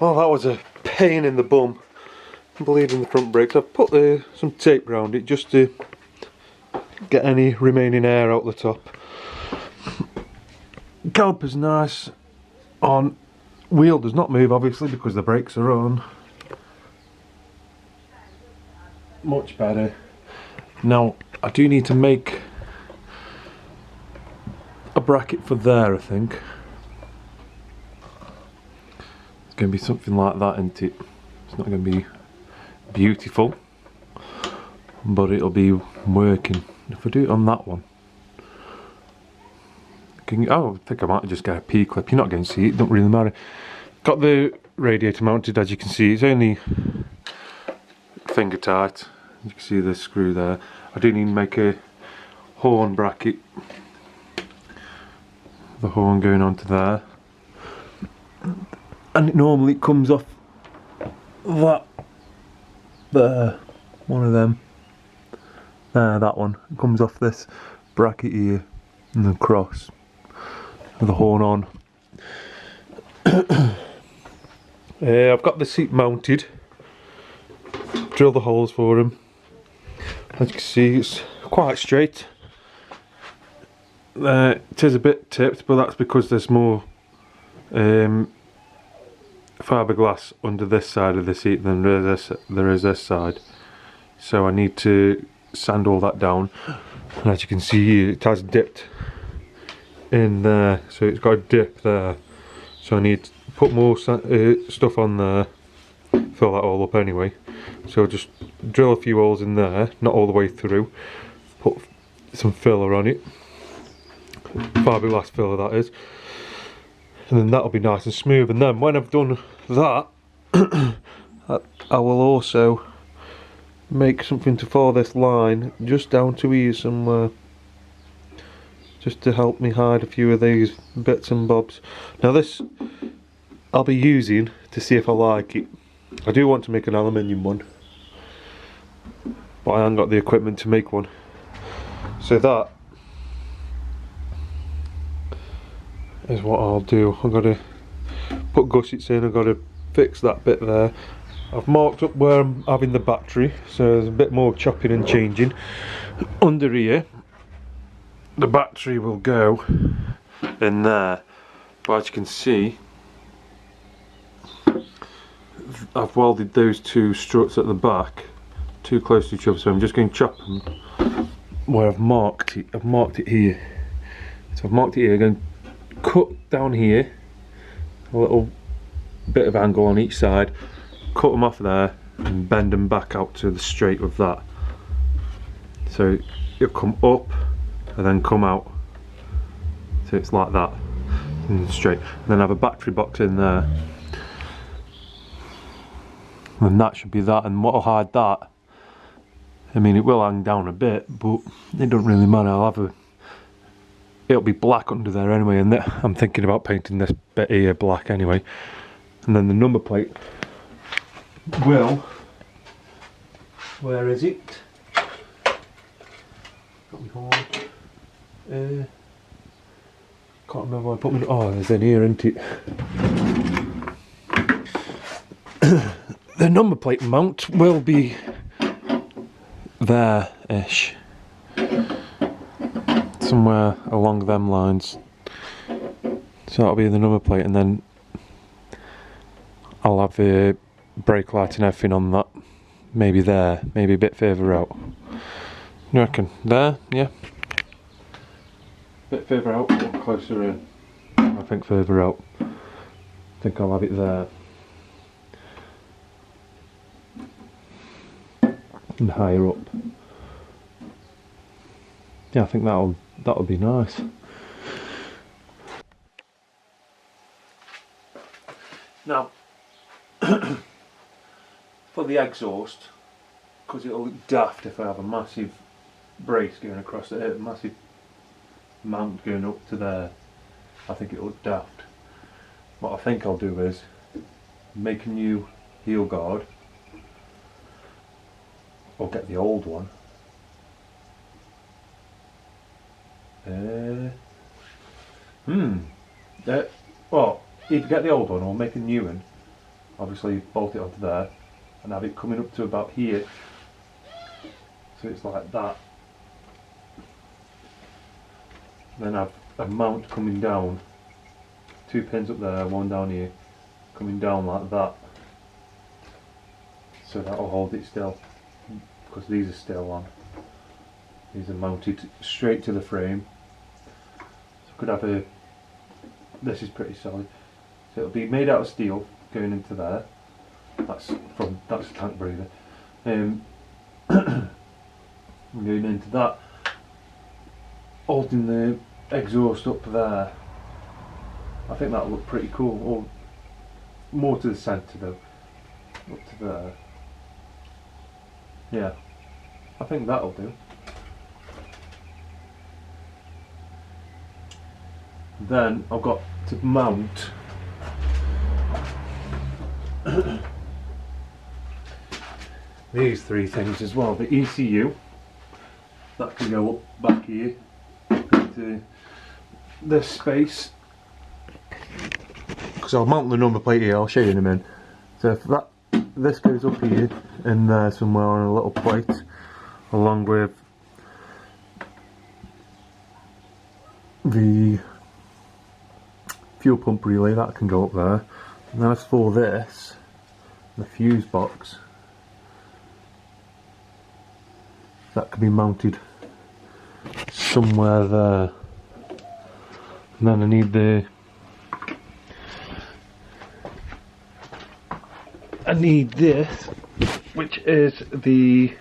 Well, that was a pain in the bum, bleeding the front brakes. I've put some tape around it just to get any remaining air out the top. Caliper's nice on. Wheel does not move obviously because the brakes are on. Much better. Now I do need to make a bracket for there, I think. It's going to be something like that, isn't it? It's not going to be beautiful, but it'll be working. If I do it on that one, I think I might just get a P-clip. You're not going to see it, don't really matter. Got the radiator mounted, as you can see. It's only finger tight. You can see the screw there. I do need to make a horn bracket. The horn going onto there. And it normally comes off that there. One of them. There, that one. It comes off this bracket here and then across with the horn on. I've got the seat mounted. Drill the holes for them. As you can see, it's quite straight. It is a bit tipped, but that's because there's more fiberglass under this side of the seat than there is this side. So I need to sand all that down. And as you can see, it has dipped in there, so it's got a dip there. So I need to put more stuff on there, fill that all up anyway. So just drill a few holes in there, not all the way through. Put some filler on it, fiberglass filler that is, and then that'll be nice and smooth. And then when I've done that, I will also make something to follow this line just down to here somewhere, just to help me hide a few of these bits and bobs. Now this I'll be using to see if I like it. I do want to make an aluminium one, but I haven't got the equipment to make one. So that is what I'll do. I've got to put gussets in, I've got to fix that bit there. I've marked up where I'm having the battery, so there's a bit more chopping and changing. Under here, the battery will go in there, but as you can see, I've welded those two struts at the back too close to each other, so I'm just going to chop them where I've marked it. I've marked it here, so I've marked it here. I'm going to cut down here a little bit of angle on each side, cut them off there and bend them back out to the straight of that, so it'll come up and then come out, so it's like that and straight, and then have a battery box in there, and that should be that. And what'll hide that, I mean, it will hang down a bit, but it doesn't really matter. It'll be black under there anyway, and I'm thinking about painting this bit here black anyway. And then the number plate will, where is it? Got me horn. Can't remember where I put my, oh, there's in here, isn't it? The number plate mount will be there-ish, somewhere along them lines. So that'll be the number plate, and then I'll have the brake light and everything on that. Maybe there, maybe a bit further out. You reckon? There? Yeah. Bit further out or closer in? I think further out. I think I'll have it there. And higher up. Yeah, I think that'll be nice. Now, for the exhaust, because it'll look daft if I have a massive brace going across it, a massive mount going up to there, I think it'll look daft. What I think I'll do is make a new heel guard, or get the old one. Well, either get the old one or make a new one. obviously bolt it onto there and have it coming up to about here, so it's like that. Then have a mount coming down, 2 pins up there, 1 down here, coming down like that, so that will hold it still, because these are still on. These are mounted straight to the frame. So I could have a, this is pretty solid, so it'll be made out of steel going into there. That's a tank breather. Going into that, holding the exhaust up there. I think that'll look pretty cool, or more to the centre though, up to there. Yeah, I think that'll do. Then I've got to mount these 3 things as well. The ECU, that can go up back here into this space, because I'll mount the number plate here, I'll show you in a minute. So if this goes up here and there somewhere on a little plate, along with the fuel pump relay, that can go up there. And as for this, the fuse box, that can be mounted somewhere there. And then I need this, which is the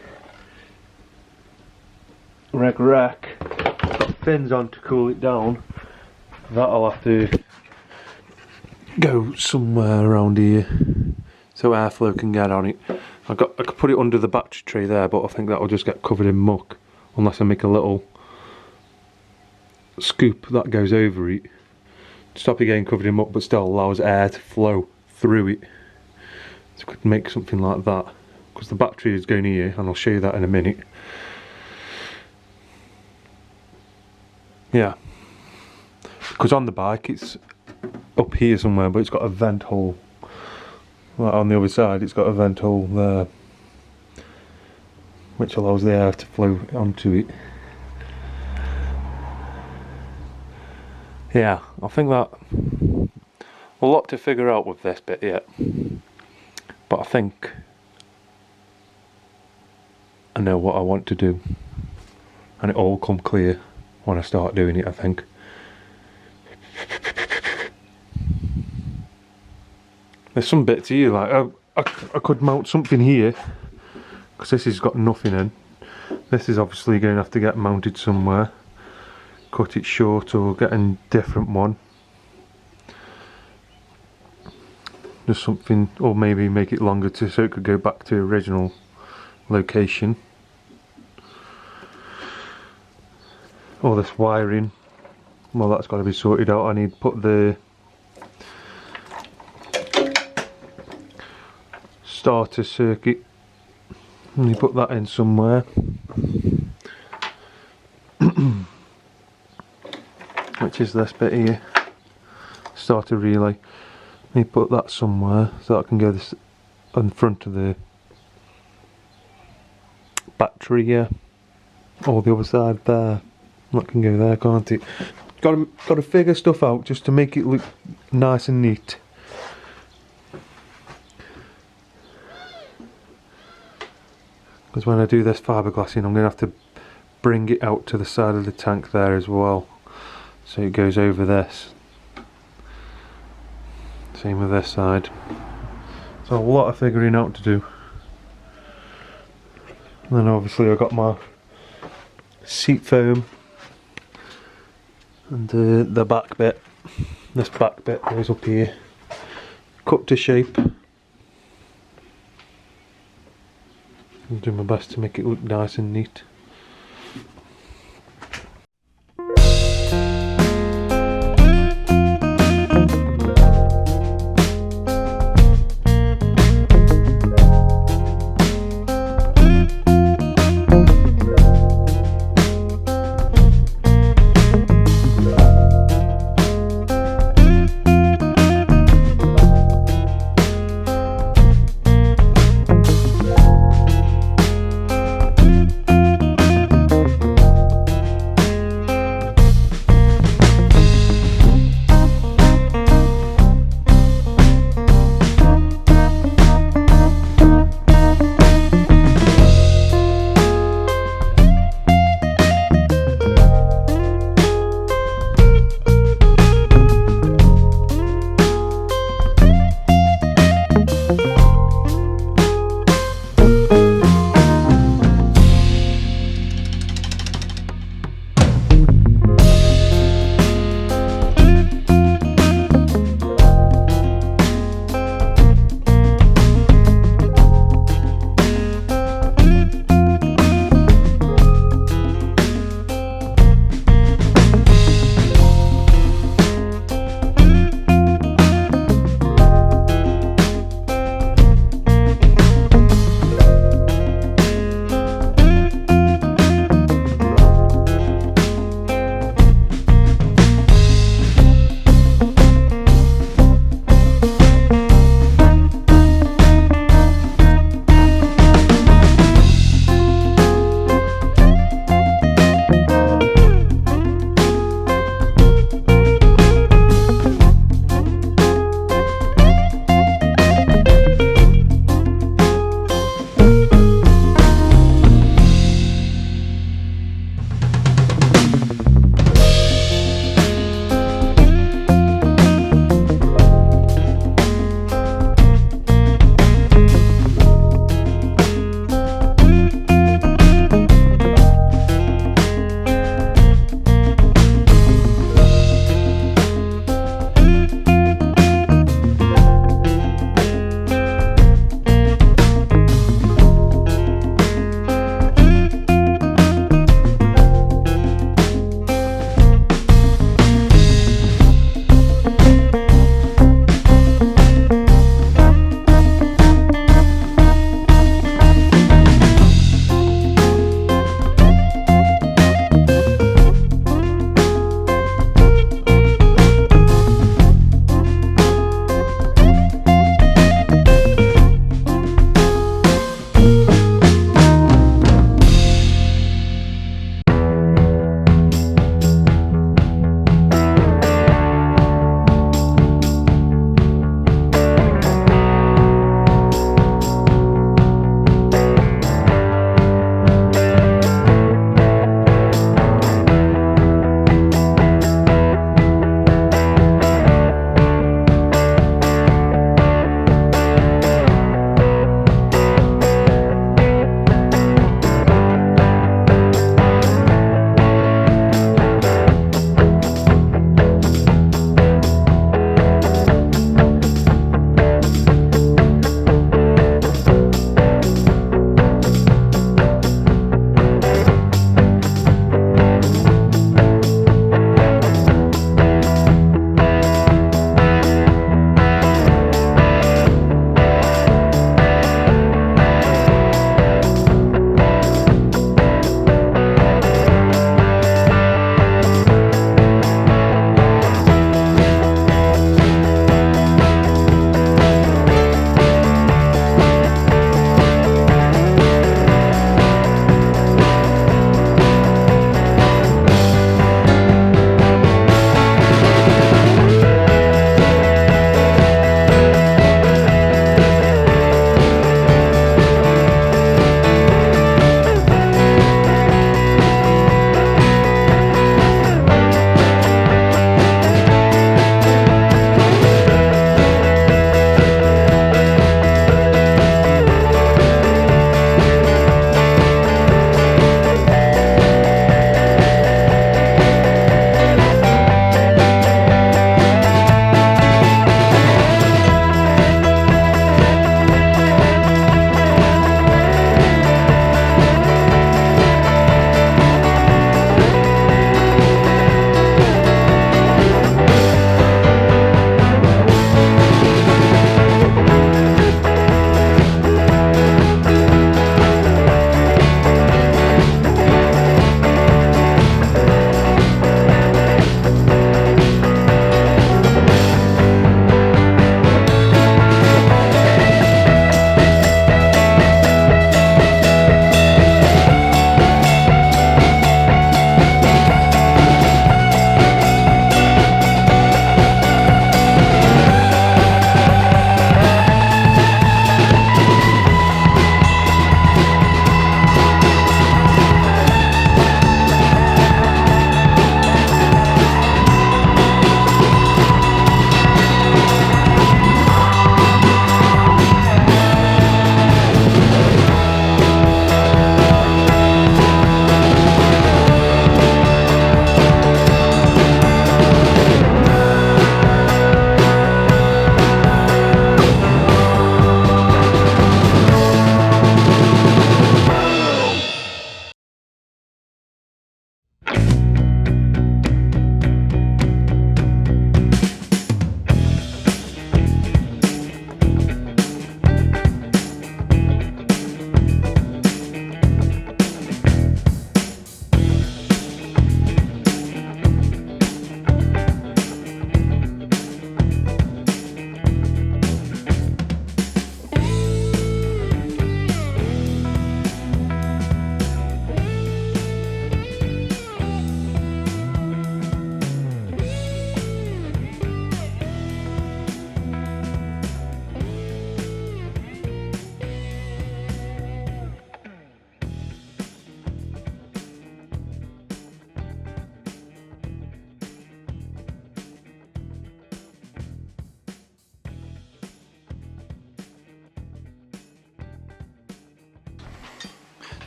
reg rack. It's got fins on to cool it down. That'll have to go somewhere around here so airflow can get on it. I could put it under the battery tray there, but I think that will just get covered in muck unless I make a little scoop that goes over it, stop it getting covered in muck but still allows air to flow through it. So I could make something like that, because the battery is going here and I'll show you that in a minute. Yeah, because on the bike it's up here somewhere, but it's got a vent hole. Like on the other side, it's got a vent hole there, which allows the air to flow onto it. Yeah, I think that a lot to figure out with this bit yet, but I think I know what I want to do, and it all come clear when I start doing it, I think. There's some bits here, like I could mount something here, because this has got nothing in. This is obviously going to have to get mounted somewhere. Cut it short or get a different one. Just something, or maybe make it longer so it could go back to original location. All this wiring, well, that's got to be sorted out. I need to put the starter circuit, and you put that in somewhere. Which is this bit here, starter relay. You put that somewhere so that I can go this in front of the battery here, or the other side there. That can go there, can't it? Got to figure stuff out just to make it look nice and neat. Because when I do this fiberglassing, I'm going to have to bring it out to the side of the tank there as well, so it goes over this. Same with this side. So a lot of figuring out to do. And then obviously I've got my seat foam and the back bit. This back bit goes up here, cut to shape. I'll do my best to make it look nice and neat.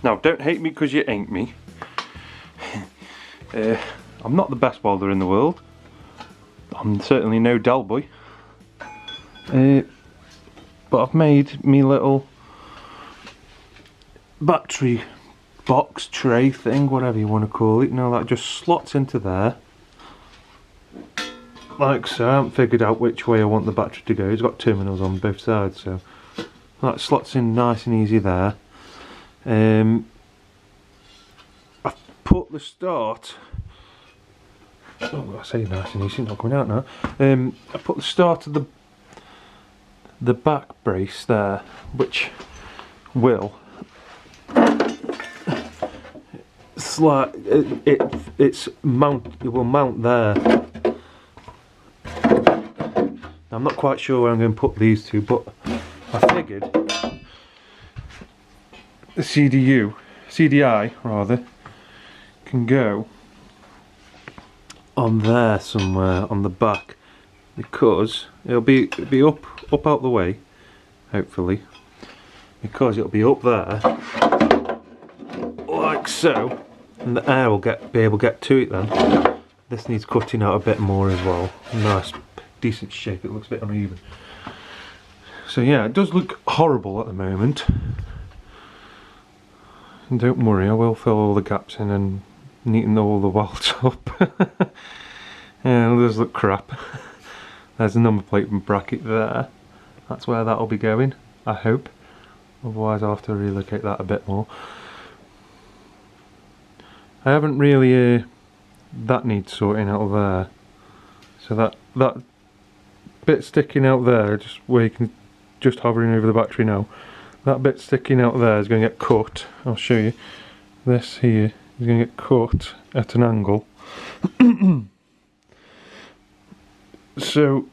Now don't hate me because you ain't me. I'm not the best welder in the world. I'm certainly no Del boy. But I've made me little battery box tray thing, whatever you want to call it. Now that just slots into there. Like so. I haven't figured out which way I want the battery to go. It's got terminals on both sides, so that slots in nice and easy there. I've put the start. Oh, I say nice and easy, not coming out now. I put the start of the back brace there, which will slide. It will mount there. I'm not quite sure where I'm going to put these two, but I figured the CDI rather, can go on there somewhere on the back, because it'll be up out the way, hopefully, because it'll be up there like so, and the air will be able to get to it then. This needs cutting out a bit more as well. Nice decent shape, it looks a bit uneven. So yeah, it does look horrible at the moment. And don't worry, I will fill all the gaps in and neaten all the welds up. Yeah, it does look crap. There's a number plate and bracket there. That's where that'll be going, I hope. Otherwise I'll have to relocate that a bit more. I haven't really, that needs sorting out there. So that bit sticking out there, just where you can, just hovering over the battery now, that bit sticking out there is going to get cut. I'll show you. This here is going to get cut at an angle. So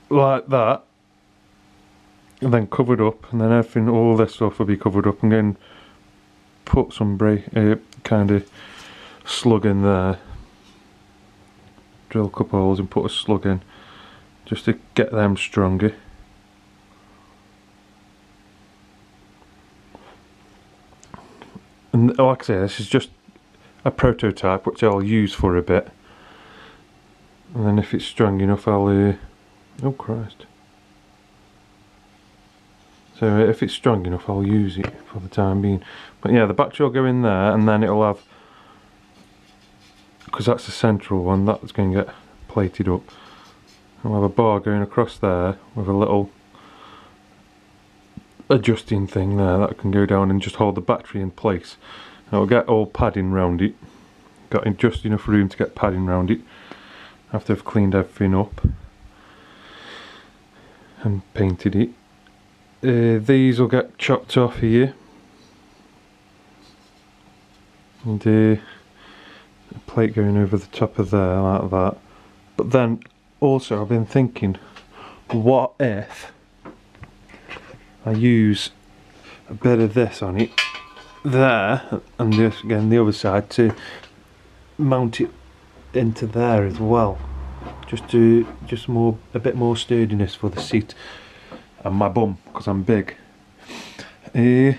like that, and then covered up, and then everything, all this stuff will be covered up, and then put some kind of slug in there, drill a couple holes and put a slug in, just to get them stronger. And like I say, this is just a prototype which I'll use for a bit, and then if it's strong enough I'll oh Christ, so if it's strong enough I'll use it for the time being. But yeah, the battery will go in there, and then it'll have, because that's the central one, that's going to get plated up. I'll have a bar going across there with a little adjusting thing there that can go down and just hold the battery in place. I'll get all padding round it. Got just enough room to get padding round it after I've cleaned everything up and painted it. These will get chopped off here, and a plate going over the top of there like that. But then also I've been thinking, what if I use a bit of this on it there, and this again the other side, to mount it into there as well, just a bit more sturdiness for the seat and my bum, because I'm big. Yeah,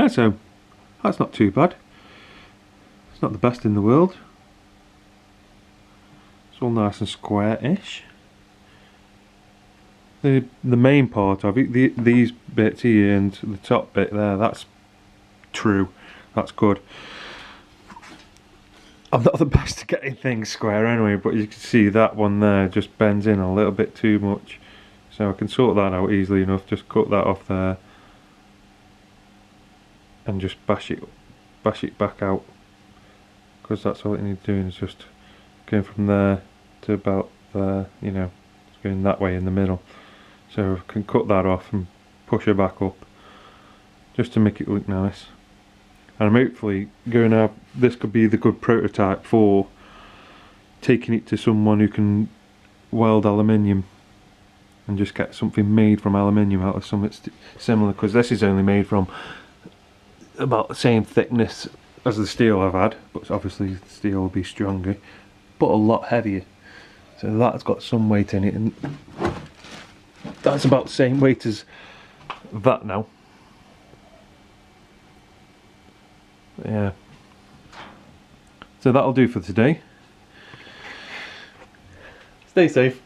so that's not too bad. It's not the best in the world. It's all nice and square-ish. The main part of it, these bits here and the top bit there, that's true. That's good. I'm not the best at getting things square anyway, but you can see that one there just bends in a little bit too much. So I can sort that out easily enough. Just cut that off there and just bash it back out, because that's all it needs doing, is just going from there to about there, you know, it's going that way in the middle. So I can cut that off and push it back up just to make it look nice. And I'm hopefully going to have, this could be the good prototype for taking it to someone who can weld aluminium and just get something made from aluminium out of something similar, because this is only made from about the same thickness as the steel I've had, but obviously the steel will be stronger but a lot heavier. So that's got some weight in it, and that's about the same weight as that now. Yeah. So that'll do for today. Stay safe.